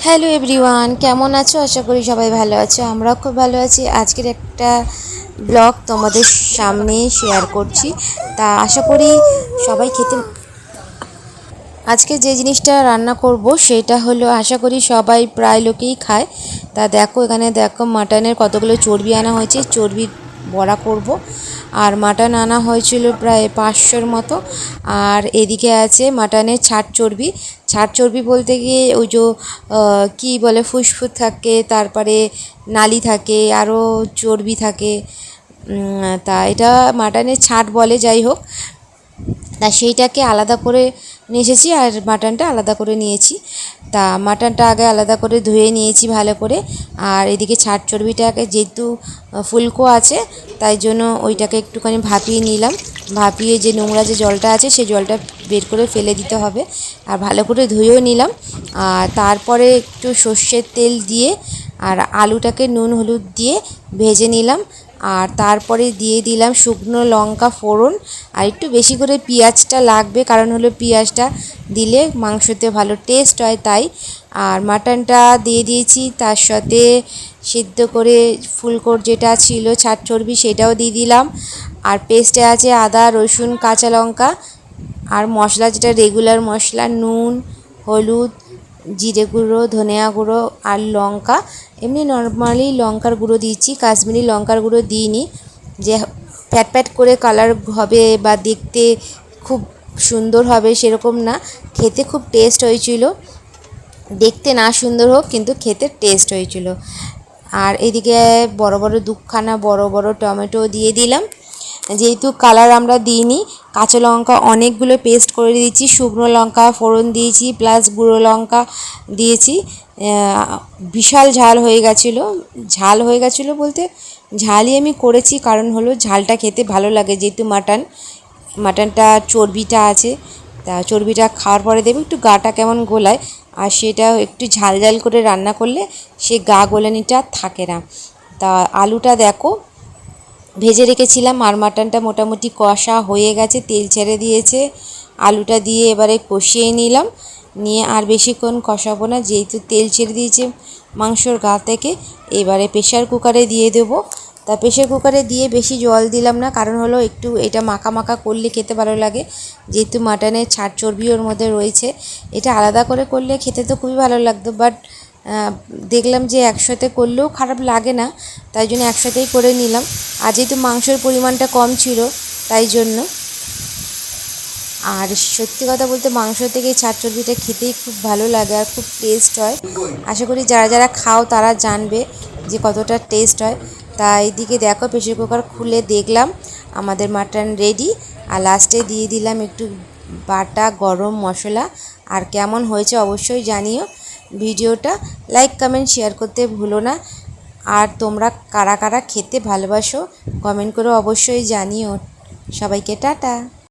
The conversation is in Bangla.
হ্যালো এভরিওয়ান, কেমন আছো? আশা করি সবাই ভালো আছো। আমরাও খুব ভালো আছি। আজকের একটা ব্লগ তোমাদের সামনে শেয়ার করছি। তা আশা করি সবাই খেতে আজকে যে জিনিসটা রান্না করব সেটা হলো, আশা করি সবাই প্রায় লোকেই খায়। তা দেখো, এখানে দেখো মাটনের কতগুলো চর্বি আনা হয়েছে, চর্বি বড়া করব। আর মাটন আনা হয়েছিল প্রায় 500-র মতো। আর এদিকে আছে মাটনের ছাট চর্বি। ছাট চর্বি বলতে গিয়ে ওই যে কী বলে, ফুসফুস থাকে, তারপরে নালি থাকে, আরও চর্বি থাকে। তা এটা মাটনের ছাট বলে, যাই হোক। তা সেইটাকে আলাদা করে নিয়ে এসেছি আর মাটনটা আলাদা করে নিয়েছি। তা মাটনটা আগে আলাদা করে ধুয়ে নিয়েছি ভালো করে। আর এদিকে ছাট চর্বিটাকে যেহেতু ফুলকো আছে, তাই জন্য ওইটাকে একটুখানি ভাপিয়ে নিলাম। ভাপিয়ে যে নোংরা যে জলটা আছে সেই জলটা বের করে ফেলে দিতে হবে। আর ভালো করে ধুয়েও নিলাম। আর তারপরে একটু সর্ষের তেল দিয়ে আর আলুটাকে নুন হলুদ দিয়ে ভেজে নিলাম। আর তারপরে দিয়ে দিলাম শুকনো লঙ্কা ফোড়ন। আর একটু বেশি করে পেঁয়াজটা লাগবে, কারণ হলো পেঁয়াজটা দিলে মাংসতে ভালো টেস্ট হয়, তাই। আর মাটনটা দিয়ে দিয়েছি, তার সাথে সিদ্ধ করে ফুলকোর যেটা ছিল ছাট চর্বি সেটাও দিয়ে দিলাম। আর পেস্টে আছে আদা রসুন কাঁচা লঙ্কা। আর মশলা যেটা রেগুলার মশলা, নুন হলুদ জিরে গুঁড়ো ধনিয়া গুঁড়ো আর লঙ্কা। এমনি নর্মালি লঙ্কার গুঁড়ো দিয়েছি, কাশ্মীরি লঙ্কার গুঁড়ো দিইনি, যে প্যাট প্যাট করে কালার হবে বা দেখতে খুব সুন্দর হবে সেরকম না। খেতে খুব টেস্ট হয়েছিল। দেখতে না সুন্দর হোক, কিন্তু খেতে টেস্ট হয়েছিল। আর এদিকে বড় বড় দুখানা বড় বড় টমেটো দিয়ে দিলাম। যেহেতু কালার আমরা দিইনি, কাঁচা লঙ্কা অনেকগুলো পেস্ট করে দিয়েছি, শুকনো লঙ্কা ফোড়ন দিয়েছি, প্লাস গুঁড়ো লঙ্কা দিয়েছি। বিশাল ঝাল হয়ে গেছিলো। ঝাল হয়ে গেছিলো বলতে ঝালই আমি করেছি, কারণ হলো ঝালটা খেতে ভালো লাগে, যেহেতু মাটনটা চর্বিটা আছে। তা চর্বিটা খাওয়ার পরে দেবে একটু গাটা কেমন গোলায়। আর সেটা একটু ঝাল ঝাল করে রান্না করলে সে গা গোলানিটা থাকে না। তা আলুটা দেখো ভেজে রেখেছিলাম। আর মাটনটা মোটামুটি কষা হয়ে গেছে, তেল ছেড়ে দিয়েছে। আলুটা দিয়ে এবারে কষিয়ে নিলাম। নিয়ে আর বেশিক্ষণ কষাবো না, যেহেতু তেল ছেড়ে দিয়েছে মাংসর গা থেকে। এবারে প্রেশার কুকারে দিয়ে দেবো। তা প্রেশার কুকারে দিয়ে বেশি জল দিলাম না, কারণ হলো একটু এটা মাখা মাখা করলে খেতে ভালো লাগে, যেহেতু মাটনের ছাট চর্বি ওর মধ্যে রয়েছে। এটা আলাদা করে করলে খেতে তো খুবই ভালো লাগতো, বাট দেখলাম যে একসাথে করলেও খারাপ লাগে না, তাই জন্য একসাথেই করে নিলাম। আর যেহেতু মাংসের পরিমাণটা কম ছিল, তাই জন্য। আর সত্যি কথা বলতে মাংস থেকে ছাট চর্বিটা খেতেই খুব ভালো লাগে আর খুব টেস্ট হয়। আশা করি যারা যারা খাও তারা জানবে যে কতটা টেস্ট হয়। তাই এদিকে দেখো প্রেশার কুকার খুলে দেখলাম আমাদের মাটন রেডি। আর লাস্টে দিয়ে দিলাম একটু বাটা গরম মশলা। আর কেমন হয়েছে অবশ্যই জানিও। ভিডিওটা লাইক কমেন্ট শেয়ার করতে ভুলো না। আর তোমরা কারা কারা খেতে ভালোবাসো কমেন্ট করে অবশ্যই জানিও। সবাইকে টাটা।